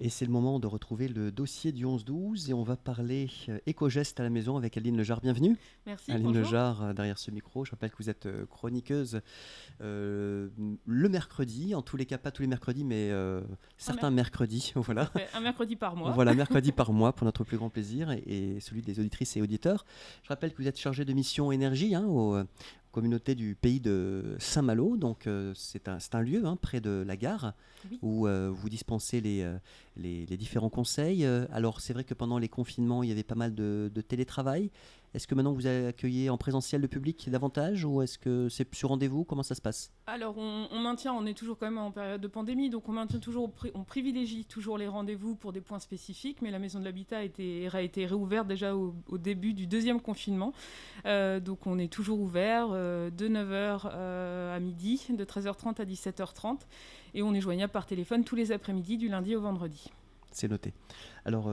Et c'est le moment de retrouver le dossier du 11-12 et on va parler éco-gestes à la maison avec Aline Lejar. Bienvenue. Merci, Aline bonjour. Lejar, derrière ce micro. Je rappelle que vous êtes chroniqueuse le mercredi, en tous les cas pas tous les mercredis, mais certains mercredis. Tout Voilà. à fait. Un mercredi par mois. Voilà, mercredi par mois pour notre plus grand plaisir et celui des auditrices et auditeurs. Je rappelle que vous êtes chargé de mission énergie aux communautés du pays de Saint-Malo. Donc c'est un lieu près de la gare Oui. où vous dispensez les différents conseils. Alors c'est vrai que pendant les confinements, il y avait pas mal de télétravail. Est-ce que maintenant vous accueillez en présentiel le public davantage ou est-ce que c'est sur rendez-vous? Comment ça se passe? Alors on maintient, on est toujours quand même en période de pandémie, donc on maintient toujours, on privilégie toujours les rendez-vous pour des points spécifiques, mais la maison de l'habitat a été réouverte déjà au début du deuxième confinement. Donc on est toujours ouvert de 9h à midi, de 13h30 à 17h30, et on est joignable par téléphone tous les après-midi du lundi au vendredi. C'est noté. Alors,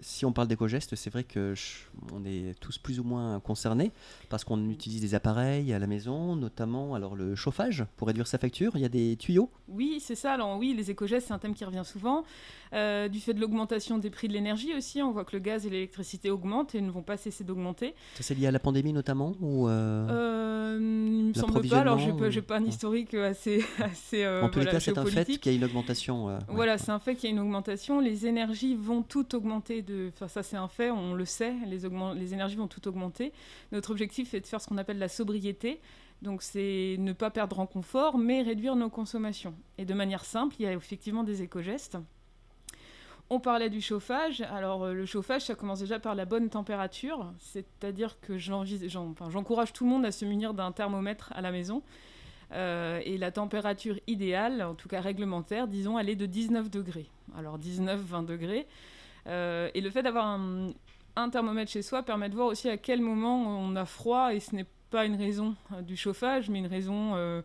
si on parle d'éco-gestes, c'est vrai que on est tous plus ou moins concernés parce qu'on utilise des appareils à la maison, notamment alors le chauffage pour réduire sa facture. Il y a des tuyaux. Oui, c'est ça. Alors oui, les éco-gestes, c'est un thème qui revient souvent. Du fait de l'augmentation des prix de l'énergie aussi, on voit que le gaz et l'électricité augmentent et ne vont pas cesser d'augmenter. Ça, c'est lié à la pandémie notamment ou Il me semble pas. Alors, j'ai l'approvisionnement pas un historique assez En tous les cas, c'est un fait géopolitique. qu'il y a une augmentation. Voilà, c'est un fait qu'il y a une augmentation. Les énergies vont toutes augmenter. Enfin, ça, c'est un fait, on le sait. Les énergies vont toutes augmenter. Notre objectif est de faire ce qu'on appelle la sobriété. Donc, c'est ne pas perdre en confort, mais réduire nos consommations. Et de manière simple, il y a effectivement des éco-gestes. On parlait du chauffage. Alors, le chauffage, ça commence déjà par la bonne température. C'est-à-dire que j'encourage tout le monde à se munir d'un thermomètre à la maison. Et la température idéale, en tout cas réglementaire, disons, elle est de 19 degrés. Alors 19-20 degrés. Et le fait d'avoir un thermomètre chez soi permet de voir aussi à quel moment on a froid. Et ce n'est pas une raison du chauffage, mais une raison...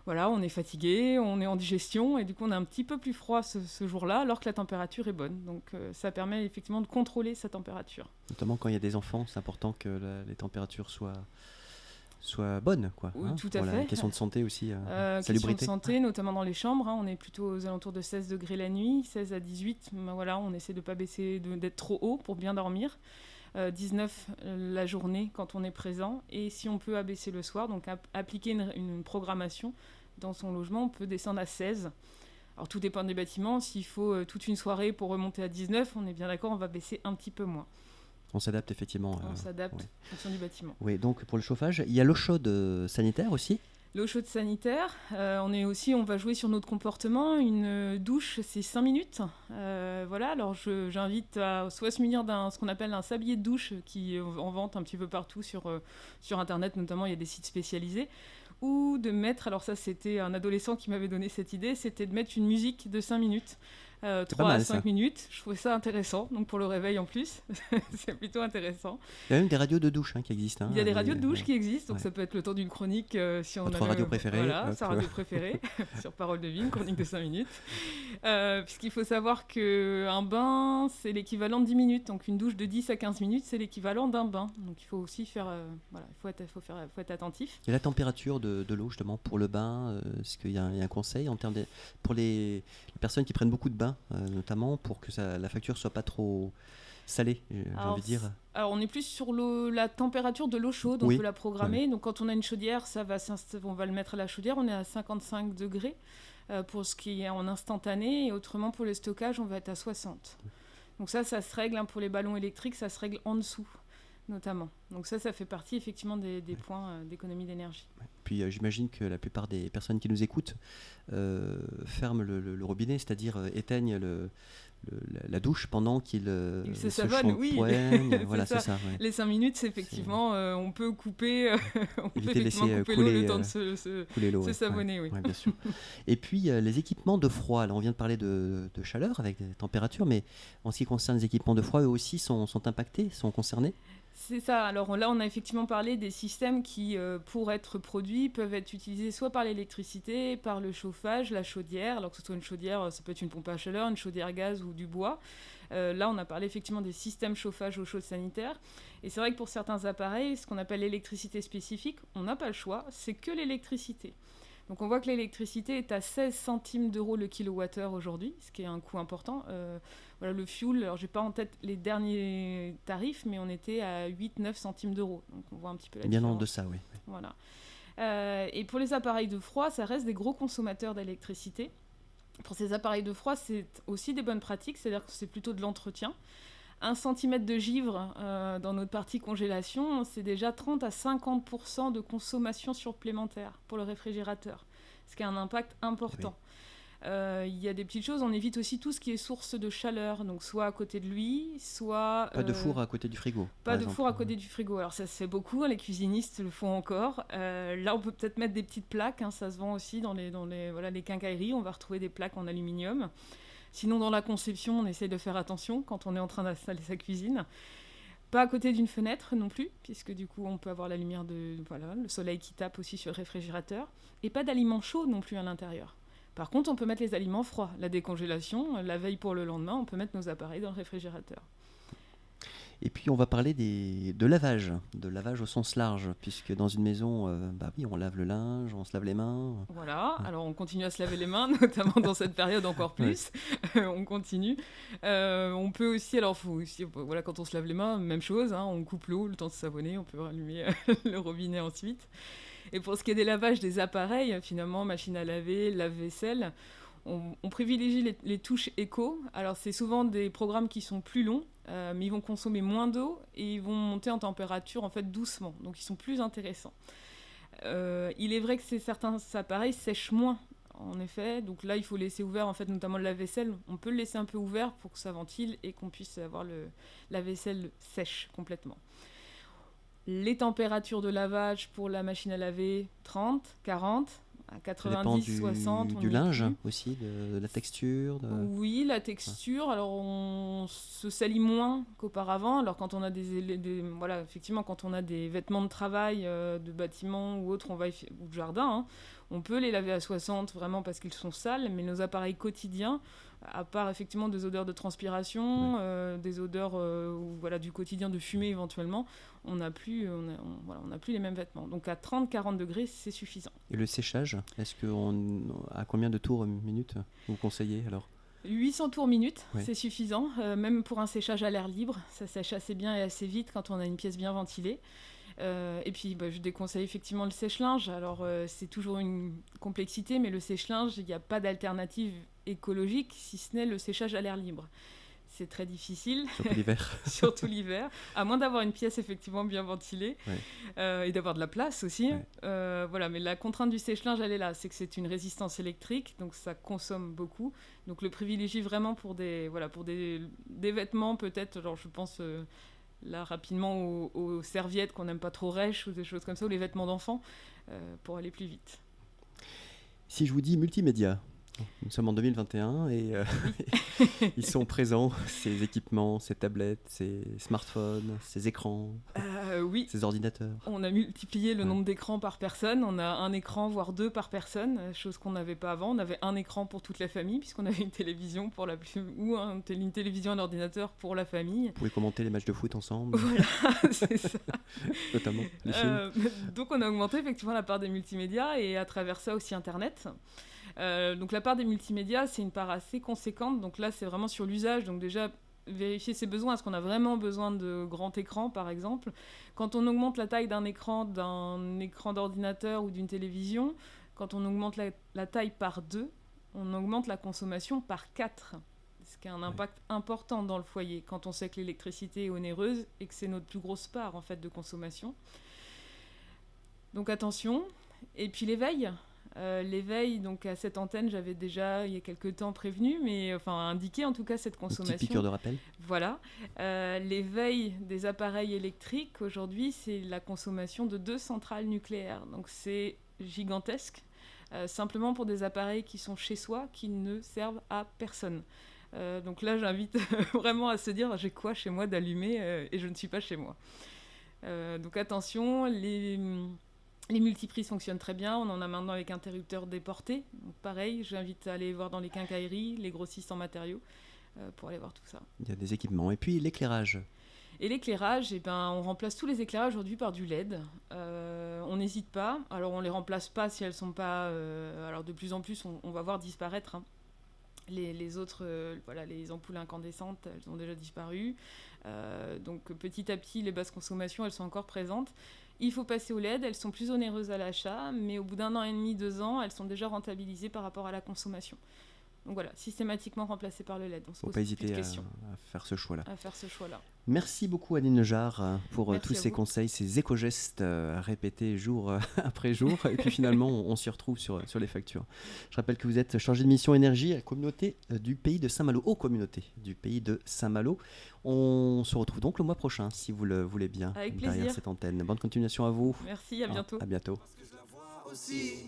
voilà, on est fatigué, on est en digestion, et du coup on a un petit peu plus froid ce jour-là, alors que la température est bonne. Donc ça permet effectivement de contrôler sa température. Notamment quand il y a des enfants, c'est important que les températures soient bonnes, quoi. Oui, tout à voilà, fait. une question de santé aussi, Question de salubrité. santé, notamment dans les chambres. On est plutôt aux alentours de 16 degrés la nuit, 16 à 18. Ben voilà, on essaie de ne pas baisser, d'être trop haut pour bien dormir. 19 la journée quand on est présent. Et si on peut abaisser le soir, donc appliquer une programmation dans son logement, on peut descendre à 16. Alors tout dépend des bâtiments. S'il faut toute une soirée pour remonter à 19, on est bien d'accord, on va baisser un petit peu moins. On s'adapte effectivement. On s'adapte en fonction du bâtiment. Oui, donc pour le chauffage, il y a l'eau chaude sanitaire aussi. L'eau chaude sanitaire, on va jouer sur notre comportement. Une douche, c'est 5 minutes. Voilà, alors j'invite à soit se munir ce qu'on appelle un sablier de douche qui est en vente un petit peu partout sur Internet, notamment il y a des sites spécialisés. Ou de mettre, alors ça c'était un adolescent qui m'avait donné cette idée, c'était de mettre une musique de 5 minutes. 3 à 5 minutes, je trouvais ça intéressant, donc pour le réveil en plus, c'est plutôt intéressant. Il y a même des radios de douche qui existent. Il y a des radios de douche qui existent, donc ça peut être le temps d'une chronique si on Votre radio préférée. Voilà, sa radio préférée, sur Parole de Vie, une chronique de 5 minutes. Puisqu'il faut savoir qu'un bain, c'est l'équivalent de 10 minutes, donc une douche de 10 à 15 minutes, c'est l'équivalent d'un bain. Donc il faut aussi faire, voilà, faut être attentif. Et la température de l'eau justement pour le bain, est-ce qu'il y a un conseil en termes pour les personnes qui prennent beaucoup de bains, notamment pour que la facture soit pas trop salée, j'ai envie de dire. Alors on est plus sur la température de l'eau chaude, on peut la programmer. Donc quand on a une chaudière, on va le mettre à la chaudière, on est à 55 degrés pour ce qui est en instantané, et autrement pour le stockage, on va être à 60. Donc ça se règle pour les ballons électriques, ça se règle en dessous notamment. Donc ça fait partie effectivement des points d'économie d'énergie. Puis j'imagine que la plupart des personnes qui nous écoutent ferment le robinet, c'est-à-dire éteignent la douche pendant qu'il se savonne, oui. Voilà, c'est ça. Ouais. Les 5 minutes, c'est effectivement, on peut couper, éviter de laisser couler le temps de se savonner. Ouais, bien sûr. Et puis les équipements de froid, là on vient de parler de chaleur avec des températures, mais en ce qui concerne les équipements de froid, eux aussi sont impactés, sont concernés. C'est ça. Alors là, on a effectivement parlé des systèmes qui, pour être produits, peuvent être utilisés soit par l'électricité, par le chauffage, la chaudière. Alors que ce soit une chaudière, ça peut être une pompe à chaleur, une chaudière gaz ou du bois. Là, on a parlé effectivement des systèmes chauffage eau chaude sanitaire. Et c'est vrai que pour certains appareils, ce qu'on appelle l'électricité spécifique, on n'a pas le choix, c'est que l'électricité. Donc on voit que l'électricité est à 16 centimes d'euros le kilowattheure aujourd'hui, ce qui est un coût important. Voilà, le fuel, alors j'ai pas en tête les derniers tarifs, mais on était à 8-9 centimes d'euros. Donc on voit un petit peu la Bien différence. en deçà, oui. Voilà. Et pour les appareils de froid, ça reste des gros consommateurs d'électricité. Pour ces appareils de froid, c'est aussi des bonnes pratiques, c'est-à-dire que c'est plutôt de l'entretien. 1 centimètre de givre dans notre partie congélation, c'est déjà 30 à 50% de consommation supplémentaire pour le réfrigérateur, ce qui a un impact important. Il y a des petites choses, on évite aussi tout ce qui est source de chaleur, donc soit à côté de lui, soit... Pas de four à côté du frigo. Pas de four à côté du frigo. Alors ça se fait beaucoup, les cuisinistes le font encore. Là, on peut peut-être mettre des petites plaques, ça se vend aussi dans les quincailleries, on va retrouver des plaques en aluminium. Sinon, dans la conception, on essaye de faire attention quand on est en train d'installer sa cuisine. Pas à côté d'une fenêtre non plus, puisque du coup, on peut avoir la lumière le soleil qui tape aussi sur le réfrigérateur. Et pas d'aliments chauds non plus à l'intérieur. Par contre, on peut mettre les aliments froids. La décongélation, la veille pour le lendemain, on peut mettre nos appareils dans le réfrigérateur. Et puis on va parler de lavage au sens large, puisque dans une maison, on lave le linge, on se lave les mains. Voilà, alors on continue à se laver les mains, notamment dans cette période encore plus. On continue. On peut aussi, quand on se lave les mains, même chose, on coupe l'eau, le temps de savonner, on peut rallumer le robinet ensuite. Et pour ce qui est des lavages des appareils, finalement, machine à laver, lave-vaisselle, on privilégie les touches éco. Alors c'est souvent des programmes qui sont plus longs, mais ils vont consommer moins d'eau et ils vont monter en température en fait doucement, donc ils sont plus intéressants. Il est vrai que certains appareils sèchent moins, en effet, donc là il faut laisser ouvert en fait, notamment le lave-vaisselle. On peut le laisser un peu ouvert pour que ça ventile et qu'on puisse avoir la vaisselle sèche complètement. Les températures de lavage pour la machine à laver, 30, 40, à 90, 60. Du linge aussi, de la texture Oui, la texture. Alors on se salit moins qu'auparavant. Alors quand on a effectivement, quand on a des vêtements de travail, de bâtiment ou autre, ou de jardin, on peut les laver à 60 vraiment parce qu'ils sont sales, mais nos appareils quotidiens, à part effectivement des odeurs de transpiration, des odeurs du quotidien de fumée éventuellement, on n'a plus les mêmes vêtements. Donc à 30-40 degrés, c'est suffisant. Et le séchage, à combien de tours minute vous conseillez alors ? 800 tours minute, c'est suffisant, même pour un séchage à l'air libre, ça sèche assez bien et assez vite quand on a une pièce bien ventilée. Et puis je déconseille effectivement le sèche-linge. Alors c'est toujours une complexité, mais le sèche-linge, il n'y a pas d'alternative écologique si ce n'est le séchage à l'air libre. C'est très difficile, surtout l'hiver, à moins d'avoir une pièce effectivement bien ventilée et d'avoir de la place aussi. Mais la contrainte du sèche-linge, elle est là, c'est que c'est une résistance électrique, donc ça consomme beaucoup. Donc le privilégie vraiment pour des vêtements peut-être, je pense là rapidement aux serviettes qu'on n'aime pas trop rêches ou des choses comme ça, ou les vêtements d'enfants, pour aller plus vite. Si je vous dis multimédia, nous sommes en 2021 et ils sont présents, ces équipements, ces tablettes, ces smartphones, ces écrans, ces ordinateurs. On a multiplié le nombre d'écrans par personne. On a un écran, voire 2 par personne, chose qu'on n'avait pas avant. On avait un écran pour toute la famille, puisqu'on avait une télévision une télévision, un ordinateur pour la famille. Vous pouvez commenter les matchs de foot ensemble. Voilà, c'est ça. Notamment les films. Donc on a augmenté effectivement la part des multimédias et à travers ça aussi Internet. Donc la part des multimédias, c'est une part assez conséquente. Donc là, c'est vraiment sur l'usage. Donc déjà, vérifier ses besoins. Est-ce qu'on a vraiment besoin de grand écran, par exemple ? Quand on augmente la taille d'un écran d'ordinateur ou d'une télévision, quand on augmente la taille par 2, on augmente la consommation par 4. Ce qui a un impact important dans le foyer, quand on sait que l'électricité est onéreuse et que c'est notre plus grosse part en fait, de consommation. Donc attention. Et puis l'éveil. L'éveil, donc à cette antenne, j'avais déjà il y a quelques temps prévenu, indiqué en tout cas cette consommation. Une petite piqûre de rappel. Voilà. L'éveil des appareils électriques, aujourd'hui, c'est la consommation de 2 centrales nucléaires. Donc c'est gigantesque, simplement pour des appareils qui sont chez soi, qui ne servent à personne. Donc là, j'invite vraiment à se dire, j'ai quoi chez moi d'allumer et je ne suis pas chez moi. Donc attention, les multiprises fonctionnent très bien. On en a maintenant avec interrupteurs déportés. Donc pareil, j'invite à aller voir dans les quincailleries, les grossistes en matériaux, pour aller voir tout ça. Il y a des équipements. Et puis l'éclairage. Et l'éclairage, eh ben, on remplace tous les éclairages aujourd'hui par du LED. On n'hésite pas. Alors on les remplace pas si elles sont pas. Alors de plus en plus, on va voir disparaître, hein. Les autres, voilà, les ampoules incandescentes, elles ont déjà disparu. Donc petit à petit, les basses consommations, elles sont encore présentes. Il faut passer au LED. Elles sont plus onéreuses à l'achat, mais au bout d'un an et demi, 2 ans, elles sont déjà rentabilisées par rapport à la consommation. Donc voilà, systématiquement remplacé par le LED. On se Faut pose pas plus de hésiter questions à faire ce choix-là. à faire ce choix-là. Merci beaucoup Aline Neujard pour Merci tous à ces vous. conseils, ces éco-gestes répétés jour après jour. Et puis finalement, on s'y retrouve sur les factures. Je rappelle que vous êtes chargé de mission énergie à la communauté du pays de Saint-Malo, aux communautés du pays de Saint-Malo. On se retrouve donc le mois prochain, si vous le voulez bien, Avec derrière plaisir. cette antenne. Bonne continuation à vous. Merci, à bientôt. À bientôt. Parce que je la vois aussi.